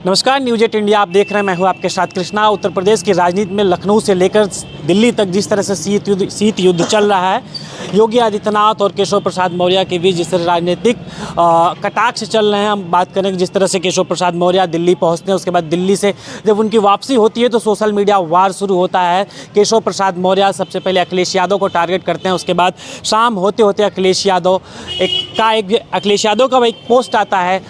नमस्कार, news 8 India आप देख रहे हैं। मैं हूं आपके साथ कृष्णा। उत्तर प्रदेश की राजनीति में लखनऊ से लेकर दिल्ली तक जिस तरह से शीत युद्ध चल रहा है, योगी आदित्यनाथ और केशव प्रसाद मौर्य के बीच जिस तरह राजनीतिक कटाक्ष चल रहे हैं। हम बात करें कि जिस तरह से केशव प्रसाद मौर्य दिल्ली पहुंचते हैं, उसके बाद दिल्ली से जब उनकी वापसी होती है तो सोशल मीडिया वार शुरू होता है। केशव प्रसाद मौर्य सबसे पहले अखिलेश यादव को टारगेट करते हैं, उसके बाद शाम होते होते अखिलेश यादव का एक पोस्ट आता है,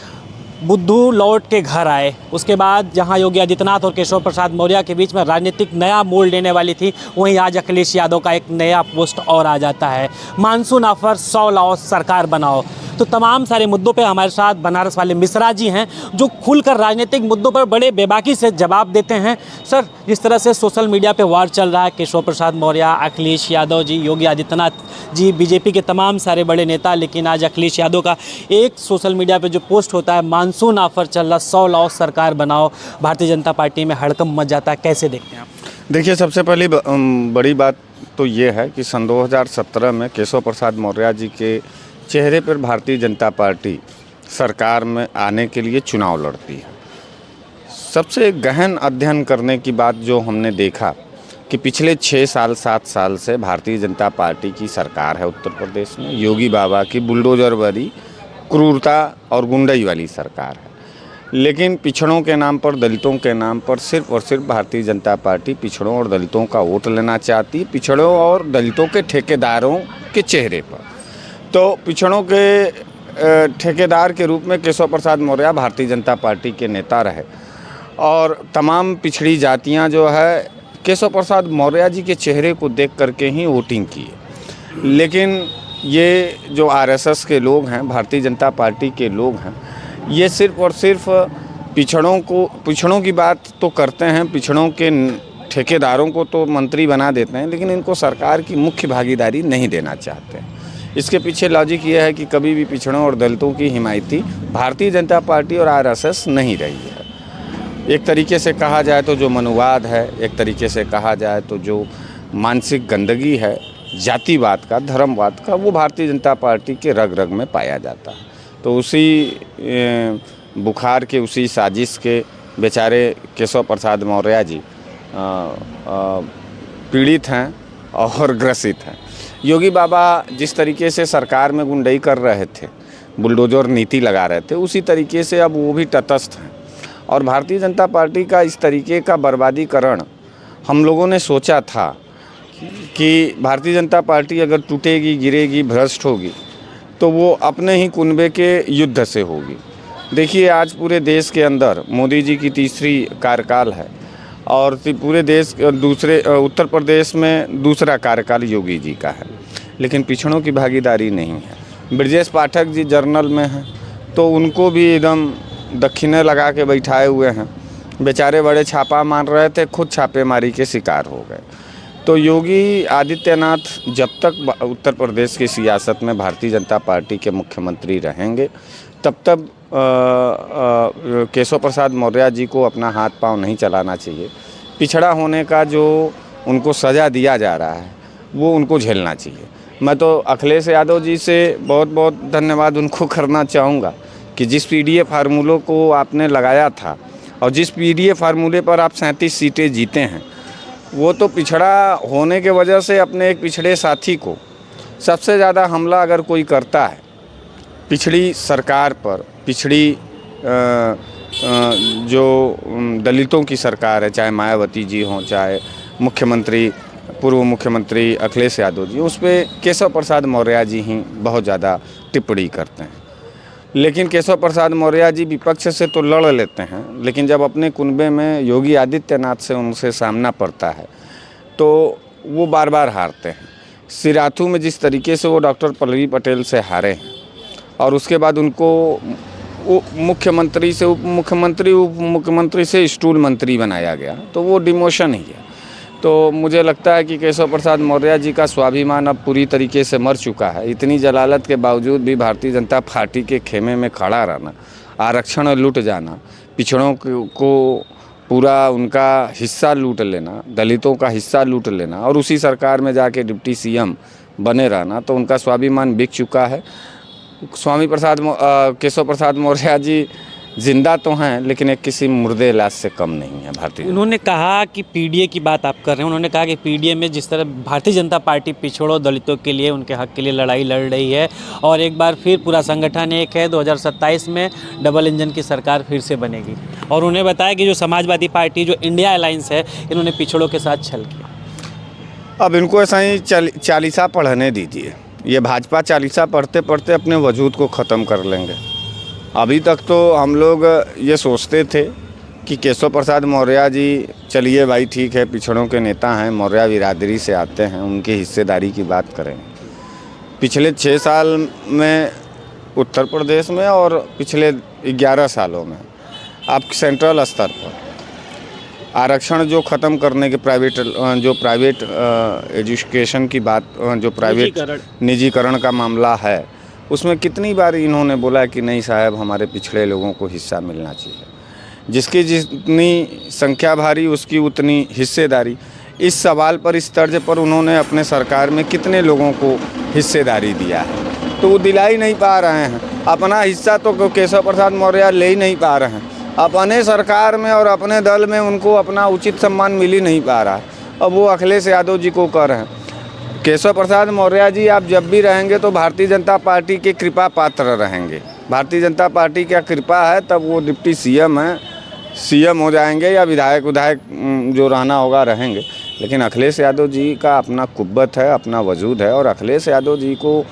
बुद्धू लौट के घर आए। उसके बाद जहां योगी आदित्यनाथ और केशव प्रसाद मौर्य के बीच में राजनीतिक नया मोड़ लेने वाली थी, वहीं आज अखिलेश यादव का एक नया पोस्ट और आ जाता है, मानसून ऑफर 100 लाओ सरकार बनाओ। तो तमाम सारे मुद्दों पे हमारे साथ बनारस वाले मिश्रा जी हैं, जो खुलकर राजनीतिक मुद्दों पर बड़े बेबाकी से जवाब देते हैं। सर, जिस तरह से सोशल मीडिया पे वार चल रहा है, केशव प्रसाद मौर्य, अखिलेश यादव जी, योगी आदित्यनाथ जी, बीजेपी के तमाम सारे बड़े नेता, लेकिन आज अखिलेश यादव का एक सोशल मीडिया पे जो पोस्ट होता है, मानसून ऑफर चल रहा, 100 लाओ सरकार बनाओ, भारतीय जनता पार्टी में हड़कंप मच जाता है। कैसे देखते हैं आप? देखिए, सबसे पहली बड़ी बात तो ये है कि सन 2017 में केशव प्रसाद मौर्य जी के चेहरे पर भारतीय जनता पार्टी सरकार में आने के लिए चुनाव लड़ती है। सबसे गहन अध्ययन करने की बात जो हमने देखा कि पिछले 6 साल 7 साल से भारतीय जनता पार्टी की सरकार है उत्तर प्रदेश में। योगी बाबा की बुलडोजर वाली क्रूरता और गुंडई वाली सरकार है, लेकिन पिछड़ों के नाम पर, दलितों के नाम पर सिर्फ और सिर्फ भारतीय जनता पार्टी पिछड़ों और दलितों का वोट लेना चाहती है, पिछड़ों और दलितों के ठेकेदारों के चेहरे पर। तो पिछड़ों के ठेकेदार के रूप में केशव प्रसाद मौर्य भारतीय जनता पार्टी के नेता रहे और तमाम पिछड़ी जातियां जो है केशव प्रसाद मौर्य जी के चेहरे को देख करके ही वोटिंग की है। लेकिन ये जो आरएसएस के लोग हैं, भारतीय जनता पार्टी के लोग हैं, ये सिर्फ और सिर्फ पिछड़ों की बात तो करते हैं, पिछड़ों के ठेकेदारों को तो मंत्री बना देते हैं, लेकिन इनको सरकार की मुख्य भागीदारी नहीं देना चाहते हैं। इसके पीछे लॉजिक ये है कि कभी भी पिछड़ों और दलितों की हिमायती भारतीय जनता पार्टी और आरएसएस नहीं रही है। एक तरीके से कहा जाए तो जो मनुवाद है, एक तरीके से कहा जाए तो जो मानसिक गंदगी है, जातिवाद का, धर्मवाद का, वो भारतीय जनता पार्टी के रग रग में पाया जाता है। तो उसी बुखार के, उसी साजिश के बेचारे केशव प्रसाद मौर्य जी पीड़ित हैं और ग्रसित हैं। योगी बाबा जिस तरीके से सरकार में गुंडई कर रहे थे, बुलडोजर नीति लगा रहे थे, उसी तरीके से अब वो भी तटस्थ हैं। और भारतीय जनता पार्टी का इस तरीके का बर्बादीकरण हम लोगों ने सोचा था कि भारतीय जनता पार्टी अगर टूटेगी, गिरेगी, भ्रष्ट होगी तो वो अपने ही कुनबे के युद्ध से होगी। देखिए, आज पूरे देश के अंदर मोदी जी की तीसरी कार्यकाल है और पूरे देश उत्तर प्रदेश में दूसरा कार्यकाल योगी जी का है, लेकिन पिछड़ों की भागीदारी नहीं है। ब्रजेश पाठक जी जर्नल में हैं तो उनको भी एकदम दक्षिणे लगा के बैठाए हुए हैं। बेचारे बड़े छापा मार रहे थे, खुद छापेमारी के शिकार हो गए। तो योगी आदित्यनाथ जब तक उत्तर प्रदेश की सियासत में भारतीय जनता पार्टी के मुख्यमंत्री रहेंगे, तब तक केशव प्रसाद मौर्य जी को अपना हाथ पांव नहीं चलाना चाहिए। पिछड़ा होने का जो उनको सज़ा दिया जा रहा है वो उनको झेलना चाहिए। मैं तो अखिलेश यादव जी से बहुत बहुत धन्यवाद उनको करना चाहूँगा कि जिस पीडीए फार्मूलों को आपने लगाया था और जिस पीडीए फार्मूले पर आप 37 सीटें जीते हैं, वो तो पिछड़ा होने के वजह से अपने एक पिछड़े साथी को सबसे ज़्यादा हमला अगर कोई करता है पिछड़ी सरकार पर, पिछड़ी जो दलितों की सरकार है, चाहे मायावती जी हों, चाहे पूर्व मुख्यमंत्री अखिलेश यादव जी, उस पर केशव प्रसाद मौर्य जी ही बहुत ज़्यादा टिप्पणी करते हैं। लेकिन केशव प्रसाद मौर्य जी विपक्ष से तो लड़ लेते हैं, लेकिन जब अपने कुनबे में योगी आदित्यनाथ से उनसे सामना पड़ता है तो वो बार बार हारते हैं। सिराथू में जिस तरीके से वो डॉक्टर पल्लवी पटेल से हारे हैं और उसके बाद उनको मुख्यमंत्री से उप मुख्यमंत्री से स्टूल मंत्री बनाया गया, तो वो डिमोशन ही है। तो मुझे लगता है कि केशव प्रसाद मौर्य जी का स्वाभिमान अब पूरी तरीके से मर चुका है। इतनी जलालत के बावजूद भी भारतीय जनता पार्टी के खेमे में खड़ा रहना, आरक्षण लूट जाना, पिछड़ों को पूरा उनका हिस्सा लूट लेना, दलितों का हिस्सा लूट लेना और उसी सरकार में जाके डिप्टी सीएम बने रहना, तो उनका स्वाभिमान बिक चुका है। केशव प्रसाद मौर्य जी जिंदा तो हैं लेकिन एक किसी मुर्दे लाश से कम नहीं है भारतीय। उन्होंने कहा कि पीडीए की बात आप कर रहे हैं, उन्होंने कहा कि पीडीए में जिस तरह भारतीय जनता पार्टी पिछड़ों दलितों के लिए, उनके हक के लिए लड़ाई लड़ रही है और एक बार फिर पूरा संगठन एक है, 2027 में डबल इंजन की सरकार फिर से बनेगी। और उन्हें बताया कि जो समाजवादी पार्टी, जो इंडिया अलायंस है, इन्होंने पिछड़ों के साथ छल किया। अब इनको ऐसा ही चालीसा पढ़ने दीजिए। ये भाजपा चालीसा पढ़ते पढ़ते अपने वजूद को ख़त्म कर लेंगे। अभी तक तो हम लोग ये सोचते थे कि केशव प्रसाद मौर्य जी, चलिए भाई ठीक है, पिछड़ों के नेता हैं, मौर्य बिरादरी से आते हैं, उनकी हिस्सेदारी की बात करें। पिछले 6 साल में उत्तर प्रदेश में और पिछले 11 सालों में आप सेंट्रल स्तर पर आरक्षण जो ख़त्म करने के प्राइवेट एजुकेशन की बात, जो प्राइवेट निजीकरण का मामला है, उसमें कितनी बार इन्होंने बोला कि नहीं साहब, हमारे पिछड़े लोगों को हिस्सा मिलना चाहिए। जिसकी जितनी संख्या भारी उसकी उतनी हिस्सेदारी। इस सवाल पर, इस तर्ज पर उन्होंने अपने सरकार में कितने लोगों को हिस्सेदारी दिया है, तो वो दिला ही नहीं पा रहे हैं। अपना हिस्सा तो केशव प्रसाद मौर्य ले ही नहीं पा रहे हैं। अपने सरकार में और अपने दल में उनको अपना उचित सम्मान मिल ही नहीं पा रहा है। अब वो अखिलेश यादव जी को कर रहे हैं। केशव प्रसाद मौर्य जी, आप जब भी रहेंगे तो भारतीय जनता पार्टी के कृपा पात्र रहेंगे। भारतीय जनता पार्टी की कृपा है तब वो डिप्टी सीएम हैं, सीएम हो जाएंगे या विधायक जो रहना होगा रहेंगे। लेकिन अखिलेश यादव जी का अपना कुव्वत है, अपना वजूद है, और अखिलेश यादव जी को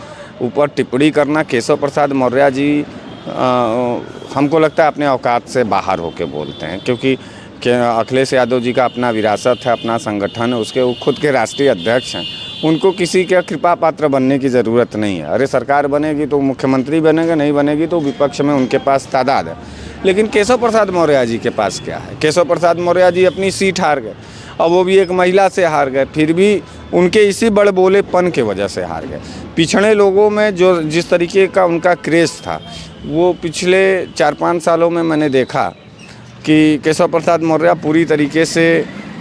ऊपर टिप्पणी करना, केशव प्रसाद मौर्य जी हमको लगता है अपने औकात से बाहर होके बोलते हैं, क्योंकि अखिलेश यादव जी का अपना विरासत है, अपना संगठन है, उसके वो खुद के राष्ट्रीय अध्यक्ष हैं। उनको किसी के कृपा पात्र बनने की ज़रूरत नहीं है। अरे सरकार बनेगी तो मुख्यमंत्री बनेंगे, नहीं बनेगी तो विपक्ष में उनके पास तादाद है। लेकिन केशव प्रसाद मौर्य जी के पास क्या है? केशव प्रसाद मौर्य जी अपनी सीट हार गए, और वो भी एक महिला से हार गए, फिर भी उनके इसी बड़बोलेपन के वजह से हार गए। पिछड़े लोगों में जो जिस तरीके का उनका क्रेज़ था, वो पिछले 4-5 सालों में मैंने देखा कि केशव प्रसाद मौर्य पूरी तरीके से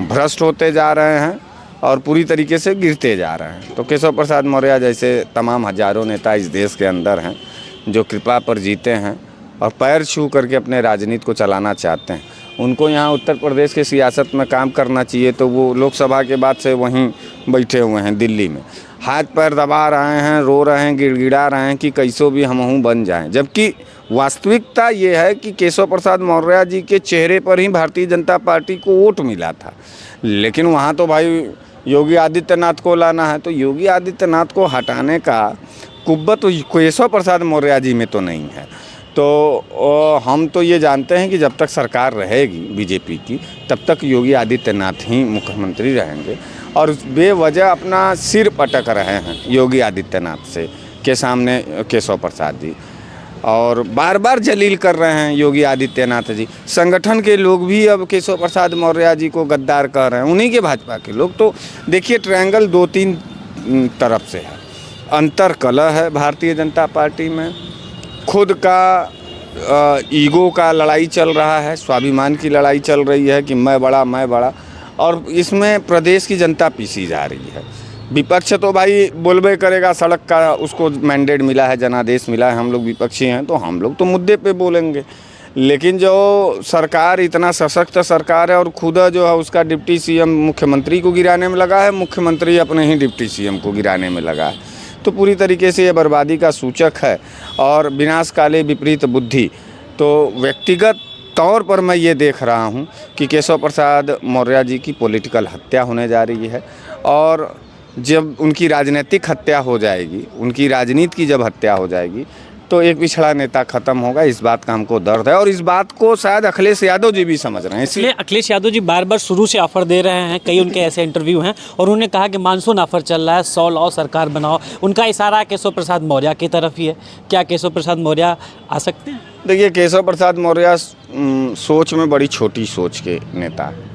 भ्रष्ट होते जा रहे हैं और पूरी तरीके से गिरते जा रहे हैं। तो केशव प्रसाद मौर्य जैसे तमाम हजारों नेता इस देश के अंदर हैं जो कृपा पर जीते हैं और पैर छू करके अपने राजनीति को चलाना चाहते हैं। उनको यहाँ उत्तर प्रदेश के सियासत में काम करना चाहिए, तो वो लोकसभा के बाद से वहीं बैठे हुए हैं दिल्ली में, हाथ पैर दबा रहे हैं, रो रहे हैं, गिड़गिड़ा रहे हैं कि कैसो भी हमहूँ बन जाएं। जबकि वास्तविकता ये है कि केशव प्रसाद मौर्य जी के चेहरे पर ही भारतीय जनता पार्टी को वोट मिला था। लेकिन वहाँ तो भाई योगी आदित्यनाथ को लाना है, तो योगी आदित्यनाथ को हटाने का कुव्वत तो केशव प्रसाद मौर्य जी में तो नहीं है। तो हम तो ये जानते हैं कि जब तक सरकार रहेगी बीजेपी की, तब तक योगी आदित्यनाथ ही मुख्यमंत्री रहेंगे, और बेवजह अपना सिर पटक रहे हैं योगी आदित्यनाथ से के सामने केशव प्रसाद जी, और बार बार जलील कर रहे हैं योगी आदित्यनाथ जी। संगठन के लोग भी अब केशव प्रसाद मौर्य जी को गद्दार कह रहे हैं, उन्हीं के भाजपा के लोग। तो देखिए, ट्रायंगल 2-3 तरफ से है। अंतर कलह है भारतीय जनता पार्टी में, खुद का ईगो का लड़ाई चल रहा है, स्वाभिमान की लड़ाई चल रही है कि मैं बड़ा, और इसमें प्रदेश की जनता पीसी जा रही है। विपक्ष तो भाई बोलबे करेगा, सड़क का उसको मैंडेट मिला है, जनादेश मिला है, हम लोग विपक्षी हैं तो हम लोग तो मुद्दे पे बोलेंगे। लेकिन जो सरकार इतना सशक्त सरकार है और खुद जो है उसका डिप्टी सीएम मुख्यमंत्री को गिराने में लगा है, मुख्यमंत्री अपने ही डिप्टी सीएम को गिराने में लगा है, तो पूरी तरीके से ये बर्बादी का सूचक है और विनाश काले विपरीत बुद्धि। तो व्यक्तिगत तौर पर मैं ये देख रहा हूँ कि केशव प्रसाद मौर्य जी की पॉलिटिकल हत्या होने जा रही है, और जब उनकी राजनीतिक हत्या हो जाएगी, उनकी राजनीति की जब हत्या हो जाएगी, तो एक पिछड़ा नेता खत्म होगा। इस बात का हमको दर्द है, और इस बात को शायद अखिलेश यादव जी भी समझ रहे हैं। इसलिए अखिलेश यादव जी बार बार शुरू से ऑफर दे रहे हैं, कई उनके ऐसे इंटरव्यू हैं, और उन्होंने कहा कि मानसून ऑफर चल रहा है, 100 लाओ, सरकार बनाओ। उनका इशारा केशव प्रसाद मौर्य की तरफ ही है। क्या केशव प्रसाद मौर्य आ सकते हैं? देखिए, केशव प्रसाद मौर्य सोच में बड़ी छोटी सोच के नेता है,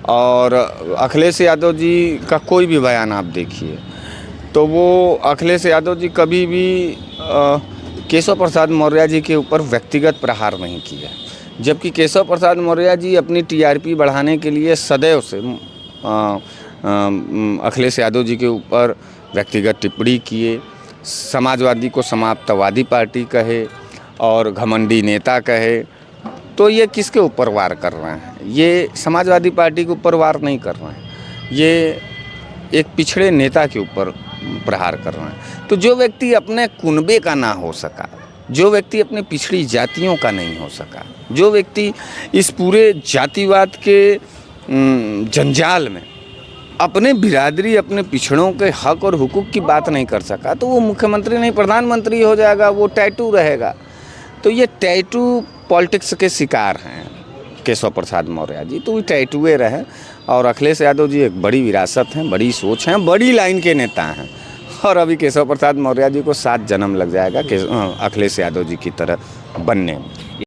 और अखिलेश यादव जी का कोई भी बयान आप देखिए तो वो अखिलेश यादव जी कभी भी केशव प्रसाद मौर्य जी के ऊपर व्यक्तिगत प्रहार नहीं किया, जबकि केशव प्रसाद मौर्य जी अपनी टीआरपी बढ़ाने के लिए सदैव से अखिलेश यादव जी के ऊपर व्यक्तिगत टिप्पणी किए, समाजवादी को समाप्तवादी पार्टी कहे और घमंडी नेता कहे, तो ये किसके ऊपर वार कर रहे हैं? ये समाजवादी पार्टी के ऊपर वार नहीं कर रहे हैं, ये एक पिछड़े नेता के ऊपर प्रहार कर रहे हैं। तो जो व्यक्ति अपने कुनबे का ना हो सका, जो व्यक्ति अपने पिछड़ी जातियों का नहीं हो सका, जो व्यक्ति इस पूरे जातिवाद के जंजाल में अपने बिरादरी, अपने पिछड़ों के हक और हुकूक की बात नहीं कर सका, तो वो मुख्यमंत्री नहीं प्रधानमंत्री हो जाएगा, वो टैटू रहेगा। तो ये टैटू पॉलिटिक्स के शिकार हैं केशव प्रसाद मौर्य जी, तो वो टैटूए रहे। और अखिलेश यादव जी एक बड़ी विरासत हैं, बड़ी सोच हैं, बड़ी लाइन के नेता हैं। और अभी केशव प्रसाद मौर्य जी को 7 जन्म लग जाएगा अखिलेश यादव जी की तरह बनने में।